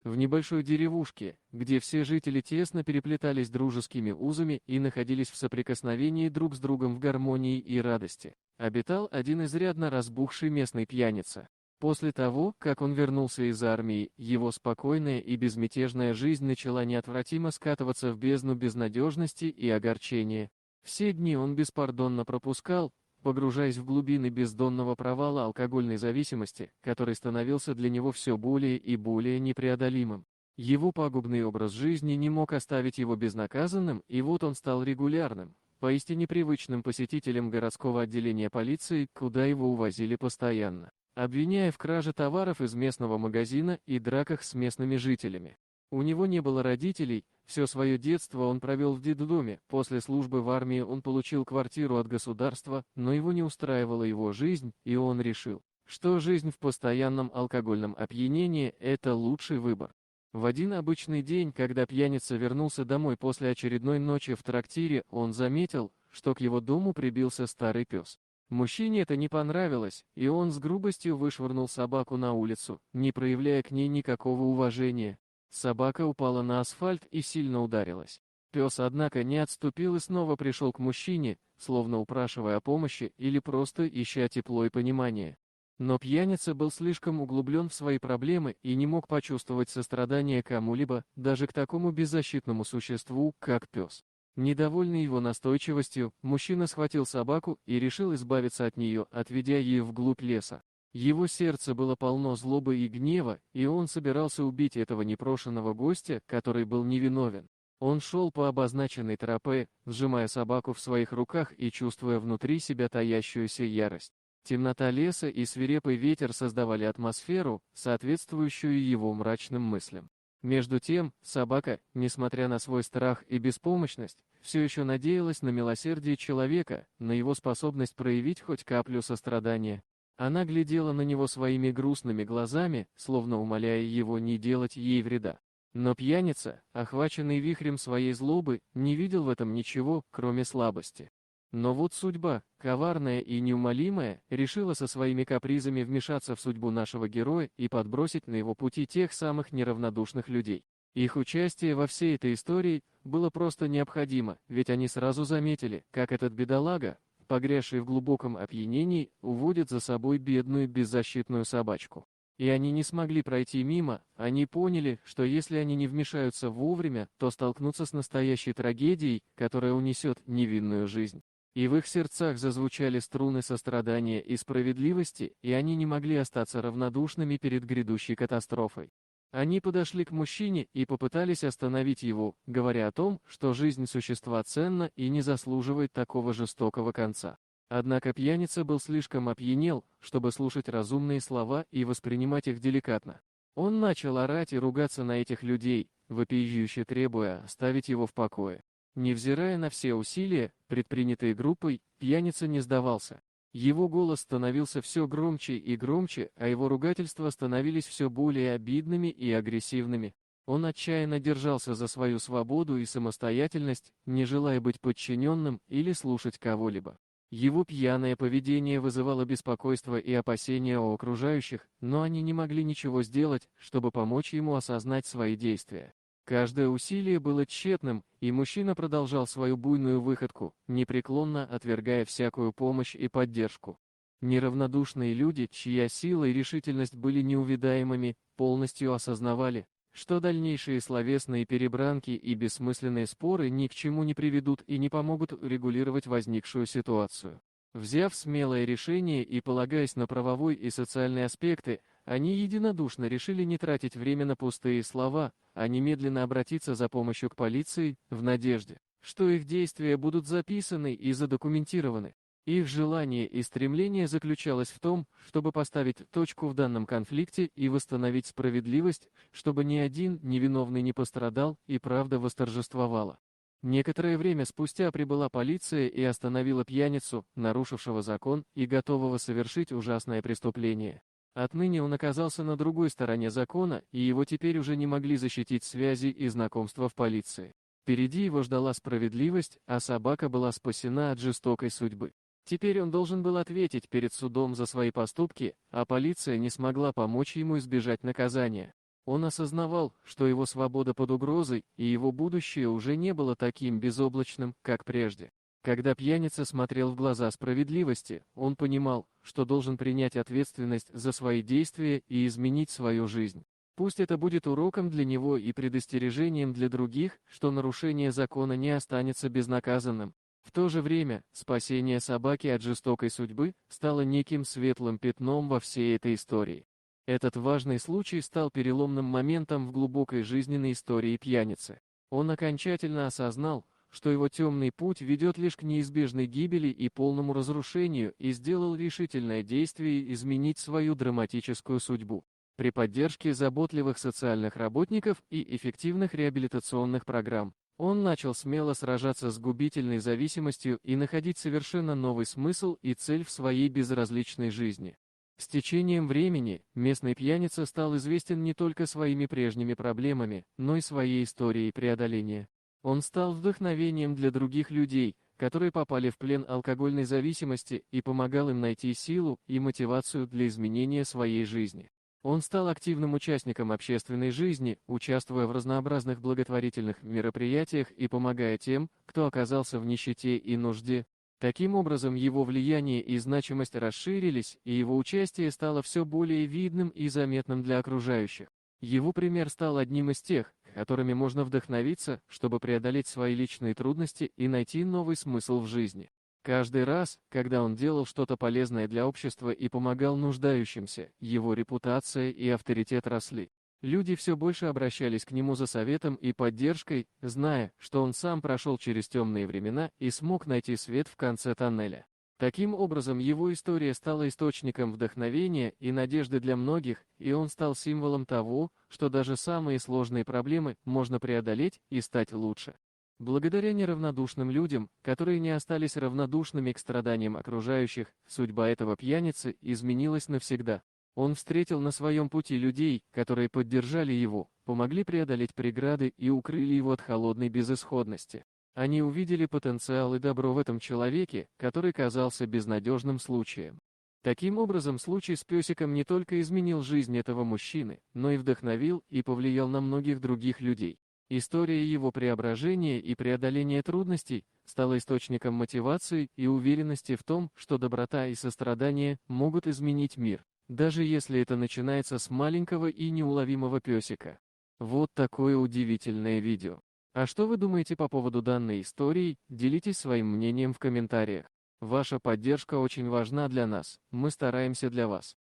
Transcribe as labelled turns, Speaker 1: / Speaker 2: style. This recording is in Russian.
Speaker 1: В небольшой деревушке, где все жители тесно переплетались дружескими узами и находились в соприкосновении друг с другом в гармонии и радости, обитал один изрядно разбухший местный пьяница. После того, как он вернулся из армии, его спокойная и безмятежная жизнь начала неотвратимо скатываться в бездну безнадежности и огорчения. Все дни он беспардонно пропускал, погружаясь в глубины бездонного провала алкогольной зависимости, который становился для него все более и более непреодолимым. Его пагубный образ жизни не мог оставить его безнаказанным, и вот он стал регулярным, поистине привычным посетителем городского отделения полиции, куда его увозили постоянно, обвиняя в краже товаров из местного магазина и драках с местными жителями. У него не было родителей, все свое детство он провел в детдоме, после службы в армии он получил квартиру от государства, но его не устраивала его жизнь, и он решил, что жизнь в постоянном алкогольном опьянении – это лучший выбор. В один обычный день, когда пьяница вернулся домой после очередной ночи в трактире, он заметил, что к его дому прибился старый пес. Мужчине это не понравилось, и он с грубостью вышвырнул собаку на улицу, не проявляя к ней никакого уважения. Собака упала на асфальт и сильно ударилась. Пес, однако, не отступил и снова пришел к мужчине, словно упрашивая о помощи или просто ища тепло и понимание. Но пьяница был слишком углублен в свои проблемы и не мог почувствовать сострадание кому-либо, даже к такому беззащитному существу, как пес. Недовольный его настойчивостью, мужчина схватил собаку и решил избавиться от нее, отведя ее вглубь леса. Его сердце было полно злобы и гнева, и он собирался убить этого непрошенного гостя, который был невиновен. Он шел по обозначенной тропе, сжимая собаку в своих руках и чувствуя внутри себя таящуюся ярость. Темнота леса и свирепый ветер создавали атмосферу, соответствующую его мрачным мыслям. Между тем, собака, несмотря на свой страх и беспомощность, все еще надеялась на милосердие человека, на его способность проявить хоть каплю сострадания. Она глядела на него своими грустными глазами, словно умоляя его не делать ей вреда. Но пьяница, охваченный вихрем своей злобы, не видел в этом ничего, кроме слабости. Но вот судьба, коварная и неумолимая, решила со своими капризами вмешаться в судьбу нашего героя и подбросить на его пути тех самых неравнодушных людей. Их участие во всей этой истории было просто необходимо, ведь они сразу заметили, как этот бедолага, погрязший в глубоком опьянении, уводит за собой бедную беззащитную собачку. И они не смогли пройти мимо, они поняли, что если они не вмешаются вовремя, то столкнутся с настоящей трагедией, которая унесет невинную жизнь. И в их сердцах зазвучали струны сострадания и справедливости, и они не могли остаться равнодушными перед грядущей катастрофой. Они подошли к мужчине и попытались остановить его, говоря о том, что жизнь существа ценна и не заслуживает такого жестокого конца. Однако пьяница был слишком опьянел, чтобы слушать разумные слова и воспринимать их деликатно. Он начал орать и ругаться на этих людей, вопиюще требуя оставить его в покое. Невзирая на все усилия, предпринятые группой, пьяница не сдавался. Его голос становился все громче и громче, а его ругательства становились все более обидными и агрессивными. Он отчаянно держался за свою свободу и самостоятельность, не желая быть подчиненным или слушать кого-либо. Его пьяное поведение вызывало беспокойство и опасения у окружающих, но они не могли ничего сделать, чтобы помочь ему осознать свои действия. Каждое усилие было тщетным, и мужчина продолжал свою буйную выходку, непреклонно отвергая всякую помощь и поддержку. Неравнодушные люди, чья сила и решительность были неувидаемыми, полностью осознавали, что дальнейшие словесные перебранки и бессмысленные споры ни к чему не приведут и не помогут регулировать возникшую ситуацию. Взяв смелое решение и полагаясь на правовой и социальные аспекты, они единодушно решили не тратить время на пустые слова, а немедленно обратиться за помощью к полиции, в надежде, что их действия будут записаны и задокументированы. Их желание и стремление заключалось в том, чтобы поставить точку в данном конфликте и восстановить справедливость, чтобы ни один невиновный не пострадал и правда восторжествовала. Некоторое время спустя прибыла полиция и остановила пьяницу, нарушившего закон и готового совершить ужасное преступление. Отныне он оказался на другой стороне закона, и его теперь уже не могли защитить связи и знакомства в полиции. Впереди его ждала справедливость, а собака была спасена от жестокой судьбы. Теперь он должен был ответить перед судом за свои поступки, а полиция не смогла помочь ему избежать наказания. Он осознавал, что его свобода под угрозой, и его будущее уже не было таким безоблачным, как прежде. Когда пьяница смотрел в глаза справедливости, он понимал, что должен принять ответственность за свои действия и изменить свою жизнь. Пусть это будет уроком для него и предостережением для других, что нарушение закона не останется безнаказанным. В то же время, спасение собаки от жестокой судьбы стало неким светлым пятном во всей этой истории. Этот важный случай стал переломным моментом в глубокой жизненной истории пьяницы. Он окончательно осознал, что его темный путь ведет лишь к неизбежной гибели и полному разрушению, и сделал решительное действие изменить свою драматическую судьбу. При поддержке заботливых социальных работников и эффективных реабилитационных программ, он начал смело сражаться с губительной зависимостью и находить совершенно новый смысл и цель в своей безразличной жизни. С течением времени, местный пьяница стал известен не только своими прежними проблемами, но и своей историей преодоления. Он стал вдохновением для других людей, которые попали в плен алкогольной зависимости, и помогал им найти силу и мотивацию для изменения своей жизни. Он стал активным участником общественной жизни, участвуя в разнообразных благотворительных мероприятиях и помогая тем, кто оказался в нищете и нужде. Таким образом, его влияние и значимость расширились, и его участие стало все более видным и заметным для окружающих. Его пример стал одним из тех, которыми можно вдохновиться, чтобы преодолеть свои личные трудности и найти новый смысл в жизни. Каждый раз, когда он делал что-то полезное для общества и помогал нуждающимся, его репутация и авторитет росли. Люди все больше обращались к нему за советом и поддержкой, зная, что он сам прошел через темные времена и смог найти свет в конце тоннеля. Таким образом, его история стала источником вдохновения и надежды для многих, и он стал символом того, что даже самые сложные проблемы можно преодолеть и стать лучше. Благодаря неравнодушным людям, которые не остались равнодушными к страданиям окружающих, судьба этого пьяницы изменилась навсегда. Он встретил на своем пути людей, которые поддержали его, помогли преодолеть преграды и укрыли его от холодной безысходности. Они увидели потенциал и добро в этом человеке, который казался безнадежным случаем. Таким образом, случай с песиком не только изменил жизнь этого мужчины, но и вдохновил и повлиял на многих других людей. История его преображения и преодоления трудностей стала источником мотивации и уверенности в том, что доброта и сострадание могут изменить мир, даже если это начинается с маленького и неуловимого песика. Вот такое удивительное видео. А что вы думаете по поводу данной истории? Делитесь своим мнением в комментариях. Ваша поддержка очень важна для нас, мы стараемся для вас.